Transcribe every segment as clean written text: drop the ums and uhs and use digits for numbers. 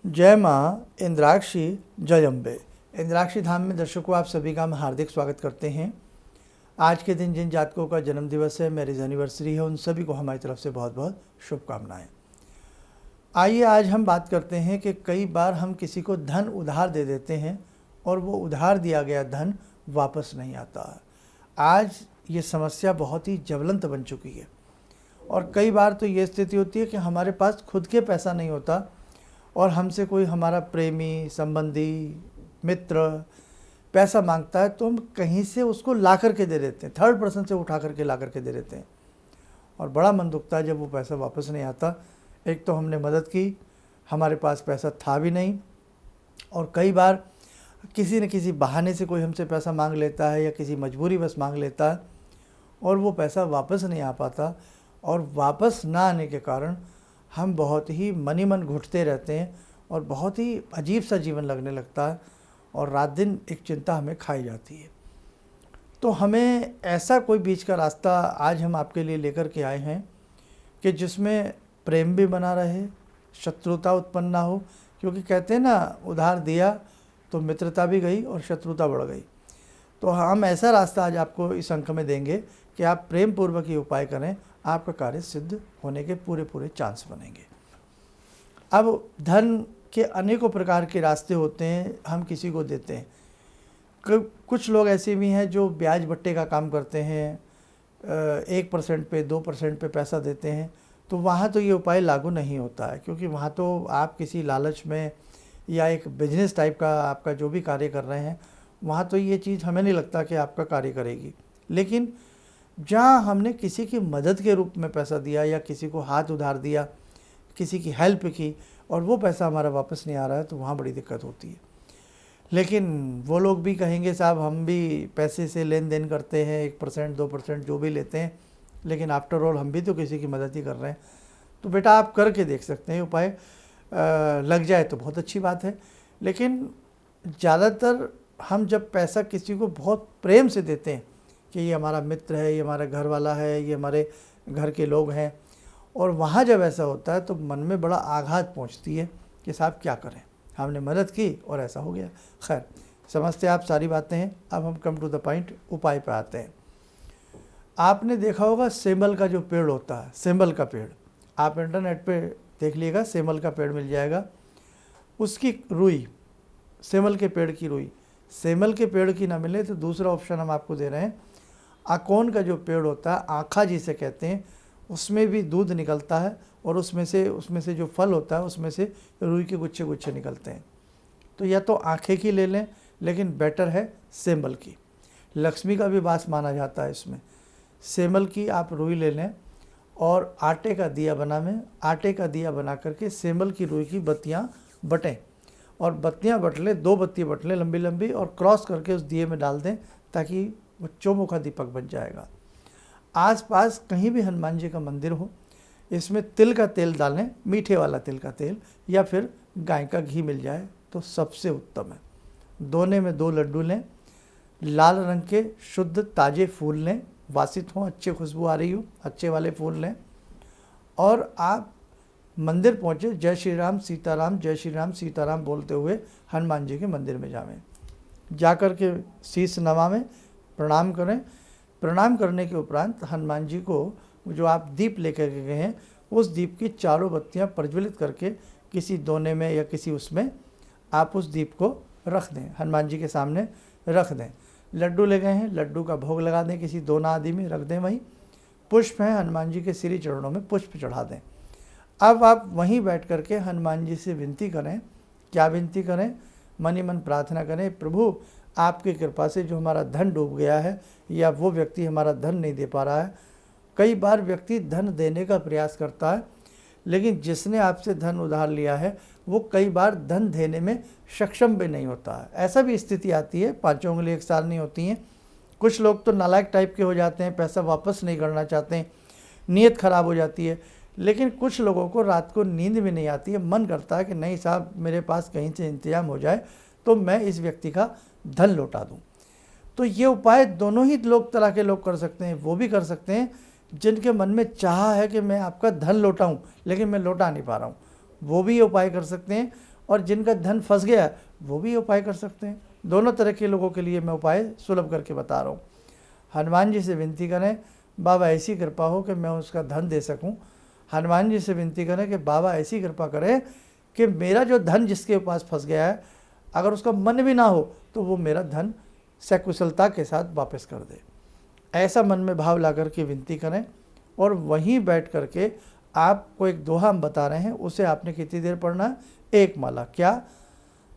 जय माँ इंद्राक्षी जय अम्बे। इंद्राक्षी धाम में दर्शकों आप सभी का हम हार्दिक स्वागत करते हैं। आज के दिन जिन जातकों का जन्म दिवस है, मैरिज एनिवर्सरी है, उन सभी को हमारी तरफ से बहुत बहुत शुभकामनाएं। आइए आज हम बात करते हैं कि कई बार हम किसी को धन उधार दे देते हैं और वो उधार दिया गया धन वापस नहीं आता। आज ये समस्या बहुत ही ज्वलंत बन चुकी है और कई बार तो ये स्थिति होती है कि हमारे पास खुद के पैसा नहीं होता और हमसे कोई हमारा प्रेमी, संबंधी, मित्र पैसा मांगता है तो हम कहीं से उसको ला करके दे देते हैं, थर्ड पर्सन से उठा करके ला करके दे देते हैं और बड़ा मन दुखता है जब वो पैसा वापस नहीं आता। एक तो हमने मदद की, हमारे पास पैसा था भी नहीं, और कई बार किसी न किसी बहाने से कोई हमसे पैसा मांग लेता है या किसी मजबूरी बस मांग लेता है और वो पैसा वापस नहीं आ पाता, और वापस ना आने के कारण हम बहुत ही मन ही मन घुटते रहते हैं और बहुत ही अजीब सा जीवन लगने लगता है और रात दिन एक चिंता हमें खाई जाती है। तो हमें ऐसा कोई बीच का रास्ता आज हम आपके लिए लेकर के आए हैं कि जिसमें प्रेम भी बना रहे, शत्रुता उत्पन्न ना हो, क्योंकि कहते हैं ना, उधार दिया तो मित्रता भी गई और शत्रुता बढ़ गई। तो हम ऐसा रास्ता आज आपको इस अंक में देंगे कि आप प्रेम पूर्वक ये उपाय करें, आपका कार्य सिद्ध होने के पूरे पूरे चांस बनेंगे। अब धन के अनेकों प्रकार के रास्ते होते हैं, हम किसी को देते हैं। कुछ लोग ऐसे भी हैं जो ब्याज बट्टे का काम करते हैं, 1% पे 2% पे पैसा देते हैं, तो वहाँ तो ये उपाय लागू नहीं होता है, क्योंकि वहाँ तो आप किसी लालच में या एक बिजनेस टाइप का आपका जो भी कार्य कर रहे हैं, वहाँ तो ये चीज़ हमें नहीं लगता कि आपका कार्य करेगी। लेकिन जहाँ हमने किसी की मदद के रूप में पैसा दिया या किसी को हाथ उधार दिया, किसी की हेल्प की और वो पैसा हमारा वापस नहीं आ रहा है, तो वहाँ बड़ी दिक्कत होती है। लेकिन वो लोग भी कहेंगे साहब हम भी पैसे से लेन देन करते हैं, 1% 2% जो भी लेते हैं, लेकिन आफ्टर ऑल हम भी तो किसी की मदद ही कर रहे हैं। तो बेटा आप करके देख सकते हैं, उपाय लग जाए तो बहुत अच्छी बात है। लेकिन ज़्यादातर हम जब पैसा किसी को बहुत प्रेम से देते हैं कि ये हमारा मित्र है, ये हमारा घर वाला है, ये हमारे घर के लोग हैं, और वहाँ जब ऐसा होता है तो मन में बड़ा आघात पहुँचती है कि साहब क्या करें, हमने मदद की और ऐसा हो गया। खैर, समझते आप सारी बातें हैं। अब हम कम टू द पॉइंट, उपाय पे आते हैं। आपने देखा होगा सेमल का जो पेड़ होता है, सेमल का पेड़, आप इंटरनेट पे देख लीजिएगा, सेमल का पेड़ मिल जाएगा। उसकी रुई, सेमल के पेड़ की रुई, सेमल के पेड़ की ना मिले तो दूसरा ऑप्शन हम आपको दे रहे हैं, आकोन का जो पेड़ होता है, आँखा जिसे कहते हैं, उसमें भी दूध निकलता है और उसमें से जो फल होता है उसमें से रुई के गुच्छे गुच्छे निकलते हैं। तो या तो आँखें की ले लें, लेकिन बेटर है सेमल की। लक्ष्मी का भी वास माना जाता है इसमें। सेमल की आप रुई ले लें और आटे का दिया आटे का दिया बना करके सेमल की रुई की बत्तियाँ बटें, और बत्तियाँ बट लें, 2 बत्ती बट लें लंबी लंबी, और क्रॉस करके उस दिए में डाल दें ताकि वो चौमुखा दीपक बन जाएगा। आसपास कहीं भी हनुमान जी का मंदिर हो, इसमें तिल का तेल डालें, मीठे वाला तिल का तेल, या फिर गाय का घी मिल जाए तो सबसे उत्तम है। दोने में 2 लड्डू लें, लाल रंग के शुद्ध ताज़े फूल लें, वासित हों, अच्छी खुशबू आ रही हो, अच्छे वाले फूल लें, और आप मंदिर पहुँचे, जय श्री राम सीताराम, जय श्री राम सीताराम बोलते हुए हनुमान जी के मंदिर में जावें। जाकर के शीश नवावें, प्रणाम करें। प्रणाम करने के उपरांत हनुमान जी को जो आप दीप लेकर के गए हैं, उस दीप की चारों बत्तियां प्रज्वलित करके किसी दोने में या किसी उसमें आप उस दीप को रख दें, हनुमान जी के सामने रख दें। लड्डू ले गए हैं, लड्डू का भोग लगा दें, किसी दोना आदि में रख दें। वहीं पुष्प हैं, हनुमान जी के श्री चरणों में पुष्प चढ़ा दें। अब आप वहीं बैठ कर के हनुमान जी से विनती करें। क्या विनती करें? मन ही मन प्रार्थना करें, प्रभु आपकी कृपा से जो हमारा धन डूब गया है या वो व्यक्ति हमारा धन नहीं दे पा रहा है। कई बार व्यक्ति धन देने का प्रयास करता है, लेकिन जिसने आपसे धन उधार लिया है वो कई बार धन देने में सक्षम भी नहीं होता है। ऐसा भी स्थिति आती है, 5 उंगली एक साल नहीं होती हैं। कुछ लोग तो नालायक टाइप के हो जाते हैं, पैसा वापस नहीं करना चाहते हैं, नीयत खराब हो जाती है। लेकिन कुछ लोगों को रात को नींद भी नहीं आती है, मन करता है कि नहीं साहब मेरे पास कहीं से इंतजाम हो जाए तो मैं इस व्यक्ति का धन लौटा दूं। तो ये उपाय दोनों ही तरह के लोग कर सकते हैं। वो भी कर सकते हैं जिनके मन में चाह है कि मैं आपका धन लौटाऊं, लेकिन मैं लौटा नहीं पा रहा हूं, वो भी ये उपाय कर सकते हैं। और जिनका धन फंस गया है वो भी उपाय कर सकते हैं। दोनों तरह के लोगों के लिए मैं उपाय सुलभ करके बता रहा हूँ। हनुमान जी से विनती करें, बाबा ऐसी कृपा हो कि मैं उसका धन दे सकूं। हनुमान जी से विनती करें कि बाबा ऐसी कृपा करें कि मेरा जो धन जिसके पास फंस गया है, अगर उसका मन भी ना हो तो वो मेरा धन सकुशलता के साथ वापस कर दे। ऐसा मन में भाव ला करके विनती करें और वहीं बैठ करके आपको एक दोहा हम बता रहे हैं, उसे आपने कितनी देर पढ़ना है? एक माला। क्या?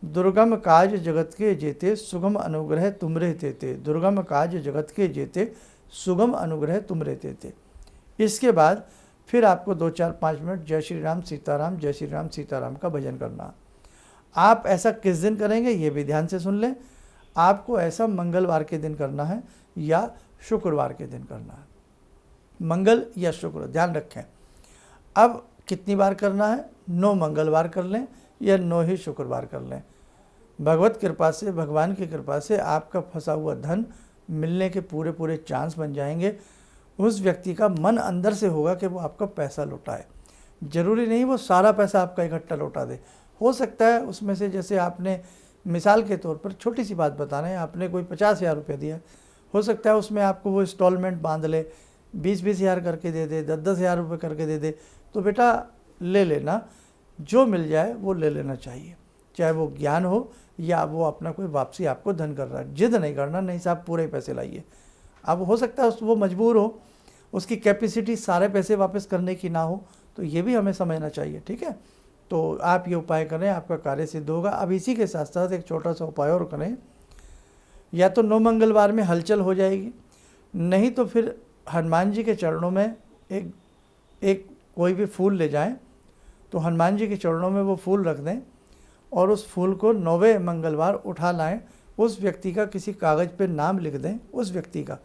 दुर्गम काज जगत के जेते, सुगम अनुग्रह तुमरे तेते। दुर्गम काज जगत के जेते, सुगम अनुग्रह तुमरे तेते। इसके बाद फिर आपको 2 4 5 मिनट जय श्री राम सीताराम, जय श्री राम सीताराम का भजन करना। आप ऐसा किस दिन करेंगे ये भी ध्यान से सुन लें। आपको ऐसा मंगलवार के दिन करना है या शुक्रवार के दिन करना है, मंगल या शुक्र, ध्यान रखें। अब कितनी बार करना है? 9 मंगलवार कर लें या 9 ही शुक्रवार कर लें। भगवत कृपा से, भगवान की कृपा से आपका फंसा हुआ धन मिलने के पूरे पूरे चांस बन जाएंगे। उस व्यक्ति का मन अंदर से होगा कि वो आपका पैसा लौटाए। ज़रूरी नहीं वो सारा पैसा आपका इकट्ठा लौटा दे, हो सकता है उसमें से, जैसे आपने मिसाल के तौर पर छोटी सी बात बता रहे हैं, आपने कोई 50,000 रुपये दिया, हो सकता है उसमें आपको वो इंस्टॉलमेंट बांध ले, 20-20 हज़ार करके दे दे, 10-10 हज़ार रुपये करके दे दे। तो बेटा ले लेना, जो मिल जाए वो ले लेना चाहिए, चाहे वो ज्ञान हो या वो अपना कोई वापसी आपको धन कर रहा है। जिद नहीं करना, नहीं साहब पूरे ही पैसे लाइए। अब हो सकता है वो मजबूर हो, उसकी कैपेसिटी सारे पैसे वापस करने की ना हो, तो ये भी हमें समझना चाहिए, ठीक है। तो आप ये उपाय करें, आपका कार्य सिद्ध होगा। अब इसी के साथ साथ एक छोटा सा उपाय और करें, या तो 9 मंगलवार में हलचल हो जाएगी, नहीं तो फिर हनुमान जी के चरणों में एक कोई भी फूल ले जाएं, तो हनुमान जी के चरणों में वो फूल रख दें और उस फूल को 9वें मंगलवार उठा लाएं। उस व्यक्ति का किसी कागज़ पे नाम लिख दें, उस व्यक्ति का,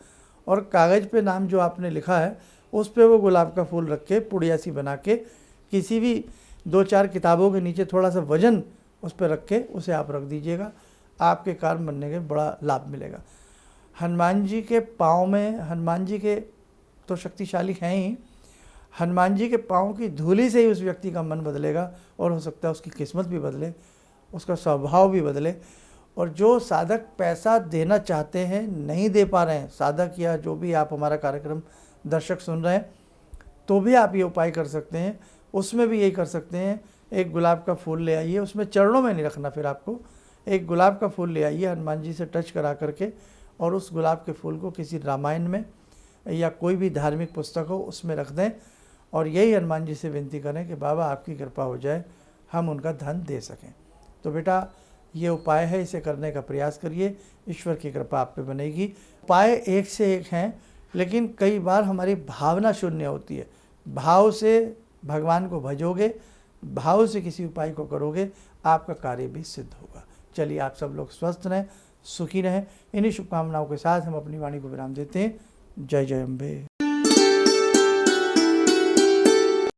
और कागज़ पे नाम जो आपने लिखा है उस पे वो गुलाब का फूल रख के पुड़िया सी बना के किसी भी 2-4 किताबों के नीचे थोड़ा सा वजन उस पर रख के उसे आप रख दीजिएगा। आपके कार्य बनने के बड़ा लाभ मिलेगा। हनुमान जी के पाँव में, हनुमान जी के तो शक्तिशाली हैं ही, हनुमान जी के पाँव की धूली से ही उस व्यक्ति का मन बदलेगा और हो सकता है उसकी किस्मत भी बदले, उसका स्वभाव भी बदले। और जो साधक पैसा देना चाहते हैं, नहीं दे पा रहे हैं, साधक या जो भी आप हमारा कार्यक्रम दर्शक सुन रहे हैं, तो भी आप ये उपाय कर सकते हैं। उसमें भी यही कर सकते हैं, एक गुलाब का फूल ले आइए, उसमें चरणों में नहीं रखना, फिर आपको एक गुलाब का फूल ले आइए हनुमान जी से टच करा करके, और उस गुलाब के फूल को किसी रामायण में या कोई भी धार्मिक पुस्तक हो उसमें रख दें, और यही हनुमान जी से विनती करें कि बाबा आपकी कृपा हो जाए, हम उनका धन दे सकें। तो बेटा ये उपाय है, इसे करने का प्रयास करिए, ईश्वर की कृपा आप पे बनेगी। उपाय एक से एक हैं, लेकिन कई बार हमारी भावना शून्य होती है। भाव से भगवान को भजोगे, भाव से किसी उपाय को करोगे, आपका कार्य भी सिद्ध होगा। चलिए, आप सब लोग स्वस्थ रहें, सुखी रहें। इन्हीं शुभकामनाओं के साथ हम अपनी वाणी को विराम देते हैं। जय जय अम्बे।